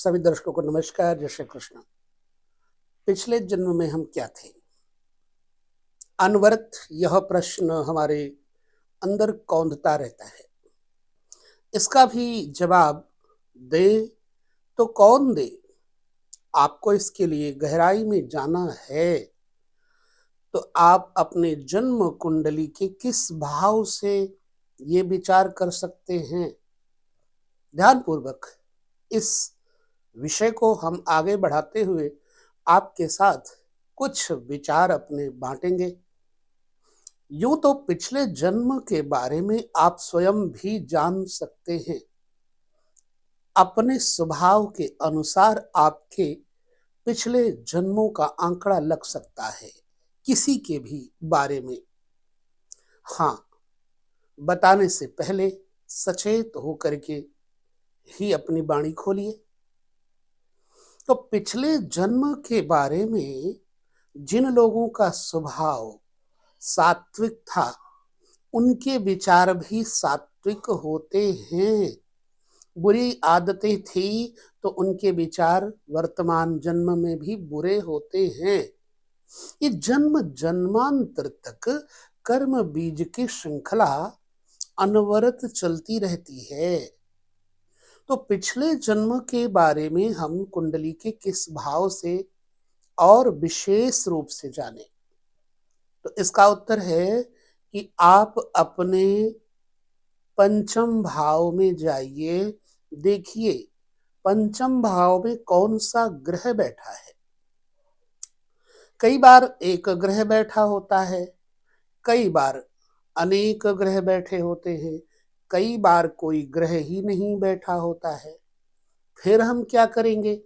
सभी दर्शकों को नमस्कार, जय श्री कृष्ण। पिछले जन्म में हम क्या थे? अनवरत यह प्रश्न हमारे अंदर कौंधता रहता है। इसका भी जवाब दे तो कौन दे? आपको इसके लिए गहराई में जाना है तो आप अपने जन्म कुंडली के किस भाव से ये विचार कर सकते हैं। ध्यानपूर्वक इस विषय को हम आगे बढ़ाते हुए आपके साथ कुछ विचार अपने बांटेंगे। यूं तो पिछले जन्म के बारे में आप स्वयं भी जान सकते हैं। अपने स्वभाव के अनुसार आपके पिछले जन्मों का आंकड़ा लग सकता है किसी के भी बारे में। हाँ, बताने से पहले सचेत होकर के ही अपनी वाणी खोलिए। तो पिछले जन्म के बारे में जिन लोगों का स्वभाव सात्विक था, उनके विचार भी सात्विक होते हैं। बुरी आदतें थी तो उनके विचार वर्तमान जन्म में भी बुरे होते हैं। ये जन्म जन्मांतर तक कर्म बीज की श्रृंखला अनवरत चलती रहती है। तो पिछले जन्म के बारे में हम कुंडली के किस भाव से और विशेष रूप से जाने, तो इसका उत्तर है कि आप अपने पंचम भाव में जाइए। देखिए पंचम भाव में कौन सा ग्रह बैठा है। कई बार एक ग्रह बैठा होता है, कई बार अनेक ग्रह बैठे होते हैं, कई बार कोई ग्रह ही नहीं बैठा होता है। फिर हम क्या करेंगे,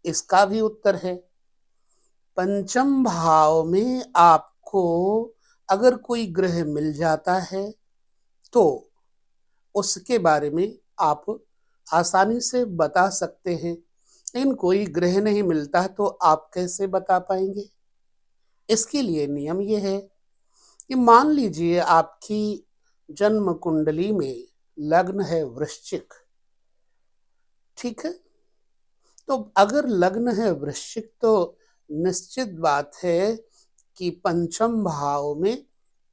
इसका भी उत्तर है पंचम भाव में आपको अगर कोई ग्रह मिल जाता है तो उसके बारे में आप आसानी से बता सकते हैं। लेकिन कोई ग्रह नहीं मिलता तो आप कैसे बता पाएंगे। इसके लिए नियम ये है कि मान लीजिए आपकी जन्म कुंडली में लग्न है वृश्चिक, ठीक है। तो अगर लग्न है वृश्चिक तो निश्चित बात है कि पंचम भाव में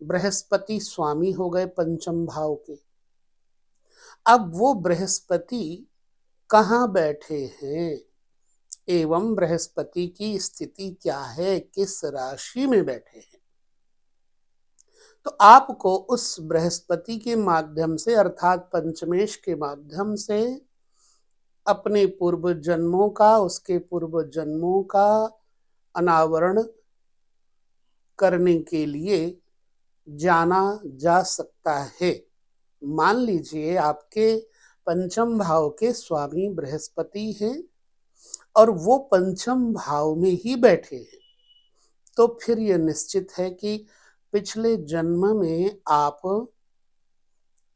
बृहस्पति स्वामी हो गए पंचम भाव के। अब वो बृहस्पति कहाँ बैठे हैं एवं बृहस्पति की स्थिति क्या है, किस राशि में बैठे हैं, तो आपको उस बृहस्पति के माध्यम से अर्थात पंचमेश के माध्यम से अपने पूर्व जन्मों का, उसके पूर्व जन्मों का अनावरण करने के लिए जाना जा सकता है। मान लीजिए आपके पंचम भाव के स्वामी बृहस्पति हैं और वो पंचम भाव में ही बैठे हैं, तो फिर यह निश्चित है कि पिछले जन्म में आप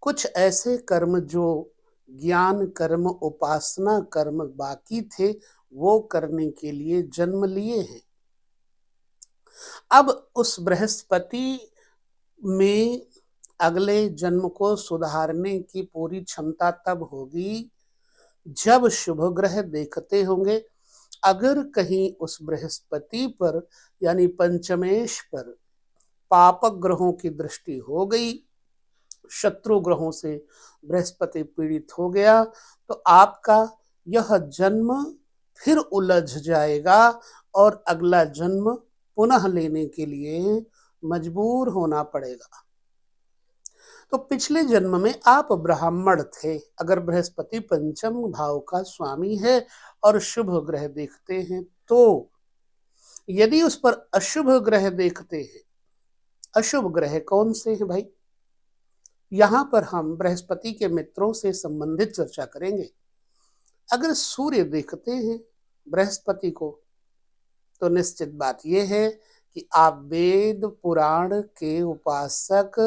कुछ ऐसे कर्म जो ज्ञान कर्म उपासना कर्म बाकी थे वो करने के लिए जन्म लिए हैं। अब उस बृहस्पति में अगले जन्म को सुधारने की पूरी क्षमता तब होगी जब शुभ ग्रह देखते होंगे। अगर कहीं उस बृहस्पति पर यानी पंचमेश पर पापक ग्रहों की दृष्टि हो गई, शत्रु ग्रहों से बृहस्पति पीड़ित हो गया, तो आपका यह जन्म फिर उलझ जाएगा और अगला जन्म पुनः लेने के लिए मजबूर होना पड़ेगा। तो पिछले जन्म में आप ब्राह्मण थे। अगर बृहस्पति पंचम भाव का स्वामी है और शुभ ग्रह देखते हैं, तो यदि उस पर अशुभ ग्रह देखते हैं, अशुभ ग्रह कौन से हैं भाई, यहां पर हम बृहस्पति के मित्रों से संबंधित चर्चा करेंगे। अगर सूर्य देखते हैं बृहस्पति को, तो निश्चित बात यह है कि आप वेद पुराण के उपासक,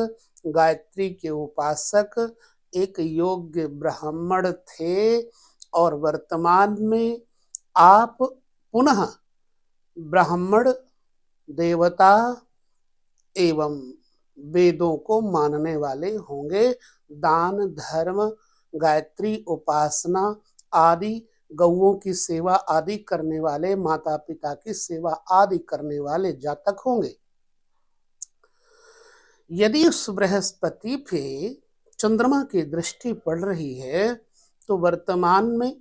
गायत्री के उपासक, एक योग्य ब्राह्मण थे और वर्तमान में आप पुनः ब्राह्मण देवता एवं वेदों को मानने वाले होंगे। दान धर्म गायत्री उपासना आदि गौओं की सेवा आदि करने वाले, माता पिता की सेवा आदि करने वाले जातक होंगे। यदि उस बृहस्पति पे चंद्रमा की दृष्टि पड़ रही है तो वर्तमान में,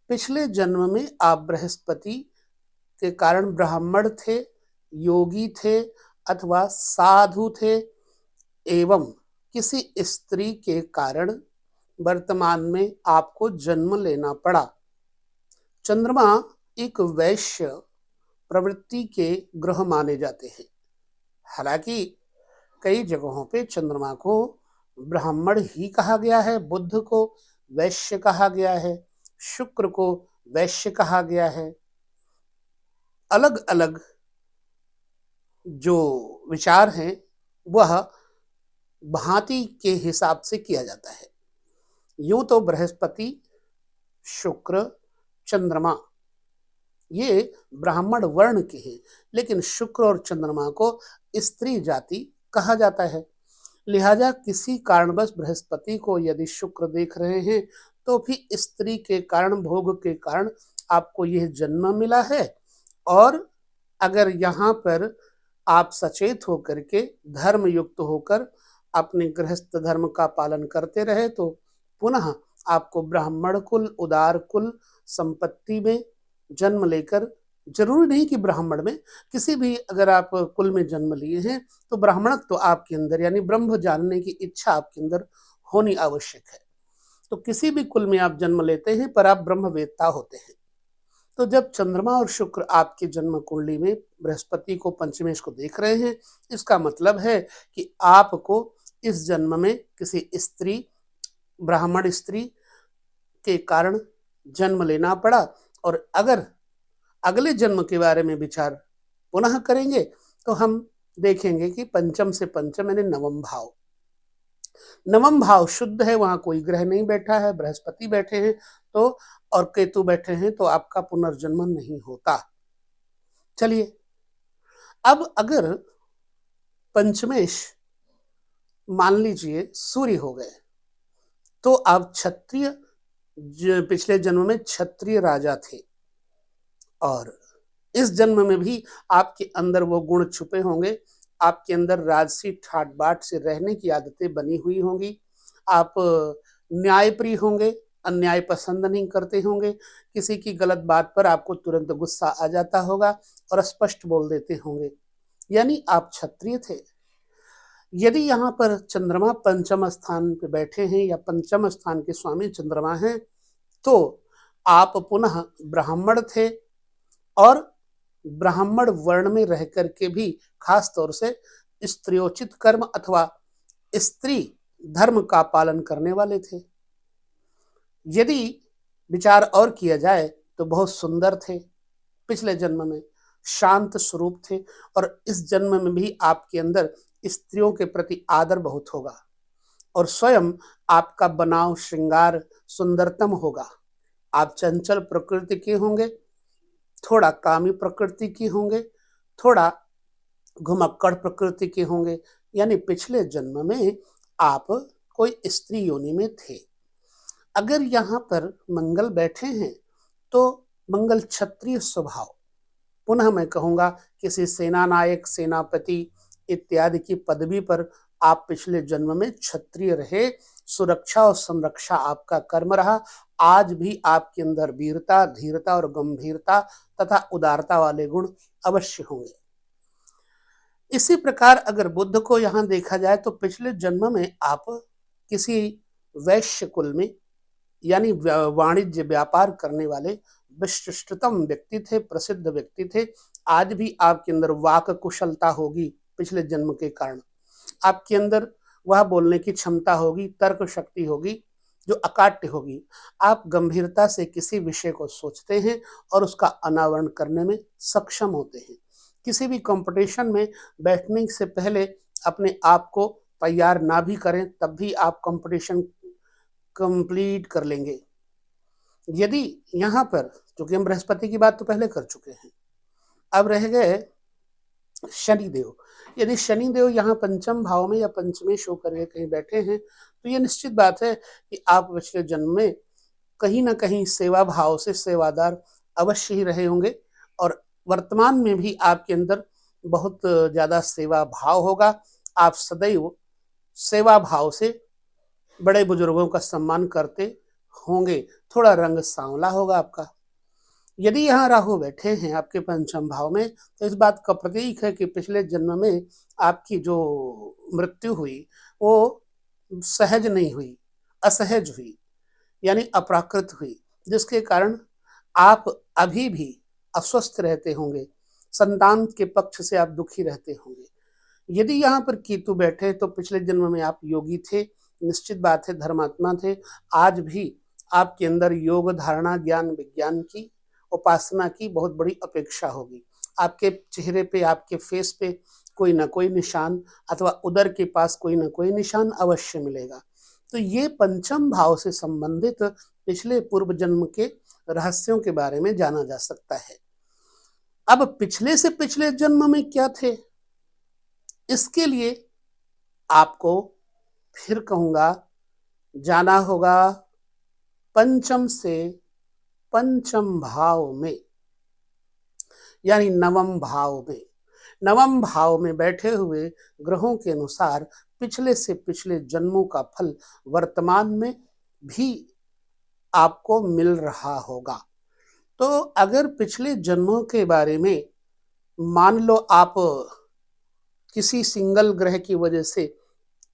पिछले जन्म में आप बृहस्पति के कारण ब्राह्मण थे, योगी थे अथवा साधु थे, एवं किसी स्त्री के कारण वर्तमान में आपको जन्म लेना पड़ा। चंद्रमा एक वैश्य प्रवृत्ति के ग्रह माने जाते हैं। हालांकि कई जगहों पे चंद्रमा को ब्राह्मण ही कहा गया है, बुध को वैश्य कहा गया है, शुक्र को वैश्य कहा गया है। अलग अलग जो विचार हैं वह भांति के हिसाब से किया जाता है। यूं तो बृहस्पति, शुक्र, चंद्रमा ये ब्राह्मण वर्ण के हैं, लेकिन शुक्र और चंद्रमा को स्त्री जाति कहा जाता है। लिहाजा किसी कारणवश बृहस्पति को यदि शुक्र देख रहे हैं तो भी स्त्री के कारण, भोग के कारण आपको यह जन्म मिला है। और अगर यहाँ पर आप सचेत होकर के, धर्म युक्त होकर अपने गृहस्थ धर्म का पालन करते रहे तो पुनः आपको ब्राह्मण कुल, उदार कुल, संपत्ति में जन्म लेकर, जरूरी नहीं कि ब्राह्मण में, किसी भी अगर आप कुल में जन्म लिए हैं तो ब्राह्मणत्व तो आपके अंदर, यानी ब्रह्म जानने की इच्छा आपके अंदर होनी आवश्यक है। तो किसी भी कुल में आप जन्म लेते हैं पर आप ब्रह्मवेत्ता होते हैं। तो जब चंद्रमा और शुक्र आपके जन्म कुंडली में बृहस्पति को, पंचमेश को देख रहे हैं, इसका मतलब है कि आपको इस जन्म में किसी स्त्री, ब्राह्मण स्त्री के कारण जन्म लेना पड़ा। और अगर अगले जन्म के बारे में विचार पुनः करेंगे तो हम देखेंगे कि पंचम से पंचम यानी नवम भाव, नवम भाव शुद्ध है, वहां कोई ग्रह नहीं बैठा है, बृहस्पति बैठे हैं तो, और केतु बैठे हैं तो आपका पुनर्जन्म नहीं होता। चलिए, अब अगर पंचमेश मान लीजिए सूर्य हो गए तो आप क्षत्रिय, पिछले जन्म में क्षत्रिय राजा थे और इस जन्म में भी आपके अंदर वो गुण छुपे होंगे। आपके अंदर राजसी ठाट बाट से रहने की आदतें बनी हुई होंगी। आप न्यायप्रिय होंगे, अन्याय पसंद नहीं करते होंगे, किसी की गलत बात पर आपको तुरंत गुस्सा आ जाता होगा और स्पष्ट बोल देते होंगे, यानी आप क्षत्रिय थे। यदि यहाँ पर चंद्रमा पंचम स्थान पे बैठे हैं या पंचम स्थान के स्वामी चंद्रमा हैं तो आप पुनः ब्राह्मण थे और ब्राह्मण वर्ण में रह करके भी खास तौर से स्त्रियोचित कर्म अथवा स्त्री धर्म का पालन करने वाले थे। यदि विचार और किया जाए तो बहुत सुंदर थे, पिछले जन्म में शांत स्वरूप थे और इस जन्म में भी आपके अंदर स्त्रियों के प्रति आदर बहुत होगा और स्वयं आपका बनाव, श्रृंगार सुंदरतम होगा। आप चंचल प्रकृति के होंगे, थोड़ा कामी प्रकृति की होंगे, थोड़ा घुमक्कड़ प्रकृति के होंगे, यानी पिछले जन्म में आप कोई स्त्री योनि में थे। अगर यहाँ पर मंगल बैठे हैं तो मंगल क्षत्रिय स्वभाव, पुनः मैं कहूँगा किसी सेना नायक, सेनापति इत्यादि की पदवी पर आप पिछले जन्म में क्षत्रिय रहे, सुरक्षा और संरक्षा आपका कर्म रहा। आज भी आपके अंदर वीरता, धीरता और गंभीरता तथा उदारता वाले गुण अवश्य होंगे। इसी प्रकार अगर बुध को यहाँ देखा जाए तो पिछले जन्म में आप किसी वैश्य कुल में, यानी वाणिज्य व्यापार करने वाले विशिष्टतम व्यक्ति थे, प्रसिद्ध व्यक्ति थे। आज भी आपके अंदर वाक कुशलता होगी, पिछले जन्म के कारण आपके अंदर वह बोलने की क्षमता होगी, तर्क शक्ति होगी जो अकाट्य होगी। आप गंभीरता से किसी विषय को सोचते हैं और उसका अनावरण करने में सक्षम होते हैं। किसी भी कंपटीशन में बैठने से पहले अपने आप को तैयार ना भी करें तब भी आप कंपटीशन कंप्लीट कर लेंगे। यदि यहाँ पर, क्योंकि हम बृहस्पति की बात तो पहले कर चुके हैं, अब रह गए शनिदेव। यदि शनिदेव यहाँ पंचम भाव में या पंचमेश होकर के कहीं बैठे हैं तो ये निश्चित बात है कि आप पिछले जन्म में कहीं ना कहीं सेवा भाव से सेवादार अवश्य ही रहे होंगे और वर्तमान में भी आपके अंदर बहुत ज़्यादा सेवा भाव होगा। आप सदैव सेवा भाव से बड़े बुजुर्गों का सम्मान करते होंगे। थोड़ा रंग सांवला होगा आपका। यदि यहाँ राहु बैठे हैं आपके पंचम भाव में, तो इस बात का प्रतीक है कि पिछले जन्म में आपकी जो मृत्यु हुई वो सहज नहीं हुई, असहज हुई, यानी अप्राकृत हुई, जिसके कारण आप अभी भी अस्वस्थ रहते होंगे। संतान के पक्ष से आप दुखी रहते होंगे। यदि यहाँ पर केतु बैठे तो पिछले जन्म में आप योगी थे, निश्चित बात है धर्मात्मा थे। आज भी आपके अंदर योग धारणा ज्ञान विज्ञान की उपासना की बहुत बड़ी अपेक्षा होगी। आपके चेहरे पे, आपके फेस पे कोई ना कोई निशान अथवा उदर के पास कोई ना कोई निशान अवश्य मिलेगा। तो ये पंचम भाव से संबंधित पिछले पूर्व जन्म के रहस्यों के बारे में जाना जा सकता है। अब पिछले से पिछले जन्म में क्या थे, इसके लिए आपको फिर कहूंगा जाना होगा पंचम से पंचम भाव में, यानी नवम भाव में। नवम भाव में बैठे हुए ग्रहों के अनुसार पिछले से पिछले जन्मों का फल वर्तमान में भी आपको मिल रहा होगा। तो अगर पिछले जन्मों के बारे में मान लो आप किसी सिंगल ग्रह की वजह से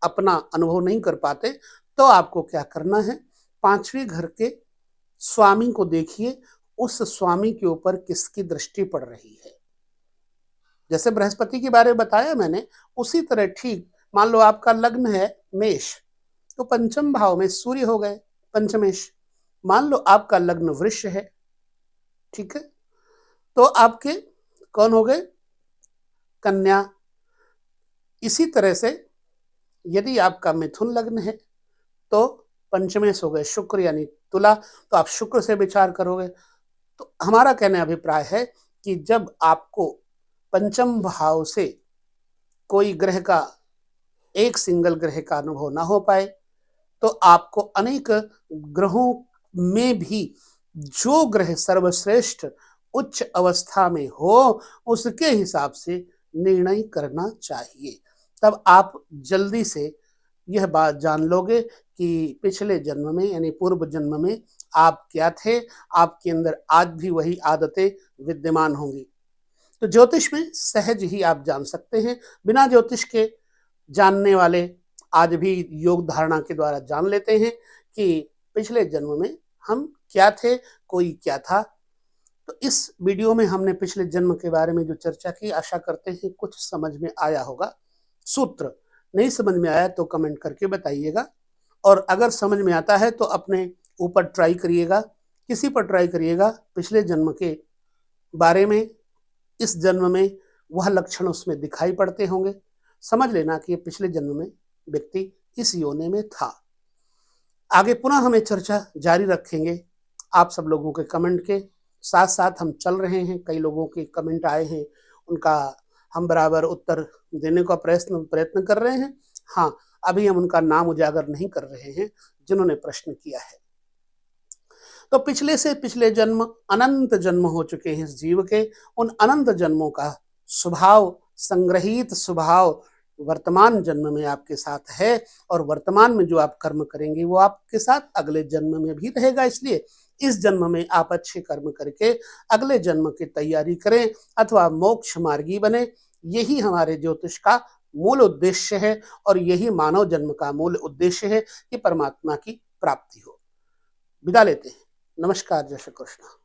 अपना अनुभव नहीं कर पाते, तो आपको क्या करना है, पांचवें घर के स्वामी को देखिए, उस स्वामी के ऊपर किसकी दृष्टि पड़ रही है। जैसे बृहस्पति के बारे में बताया मैंने, उसी तरह ठीक मान लो आपका लग्न है मेष, तो पंचम भाव में सूर्य हो गए पंचमेश। मान लो आपका लग्न वृष है, ठीक है, तो आपके कौन हो गए, कन्या। इसी तरह से यदि आपका मिथुन लग्न है तो पंचमेश हो गए शुक्र यानी तुला, तो आप शुक्र से विचार करोगे। तो हमारा कहने अभिप्राय है कि जब आपको पंचम भाव से कोई ग्रह का, एक सिंगल ग्रह का अनुभव ना हो पाए, तो आपको अनेक ग्रहों में भी जो ग्रह सर्वश्रेष्ठ उच्च अवस्था में हो उसके हिसाब से निर्णय करना चाहिए। तब आप जल्दी से यह बात जान लोगे कि पिछले जन्म में यानी पूर्व जन्म में आप क्या थे। आपके अंदर आज भी वही आदतें विद्यमान होंगी। तो ज्योतिष में सहज ही आप जान सकते हैं। बिना ज्योतिष के जानने वाले आज भी योग धारणा के द्वारा जान लेते हैं कि पिछले जन्म में हम क्या थे, कोई क्या था। तो इस वीडियो में हमने पिछले जन्म के बारे में जो चर्चा की, आशा करते हैं कुछ समझ में आया होगा। सूत्र नहीं समझ में आया तो कमेंट करके बताइएगा, और अगर समझ में आता है तो अपने ऊपर ट्राई करिएगा, किसी पर ट्राई करिएगा। पिछले जन्म के बारे में इस जन्म में वह लक्षण उसमें दिखाई पड़ते होंगे, समझ लेना कि पिछले जन्म में व्यक्ति इस योनि में था। आगे पुनः हमें चर्चा जारी रखेंगे आप सब लोगों के कमेंट के साथ साथ। हम चल रहे हैं, कई लोगों के कमेंट आए हैं, उनका हम बराबर उत्तर देने का प्रयत्न कर रहे हैं। हाँ, अभी हम उनका नाम उजागर नहीं कर रहे हैं जिन्होंने प्रश्न किया है। तो पिछले से पिछले जन्म अनंत जन्म हो चुके हैं इस जीव के। उन अनंत जन्मों का स्वभाव, संग्रहित स्वभाव वर्तमान जन्म में आपके साथ है, और वर्तमान में जो आप कर्म करेंगे वो आपके साथ अगले जन्म में भी रहेगा। इसलिए इस जन्म में आप अच्छे कर्म करके अगले जन्म की तैयारी करें अथवा मोक्ष मार्गी बने। यही हमारे ज्योतिष का मूल उद्देश्य है, और यही मानव जन्म का मूल उद्देश्य है कि परमात्मा की प्राप्ति हो। विदा लेते हैं। नमस्कार, जय श्री कृष्ण।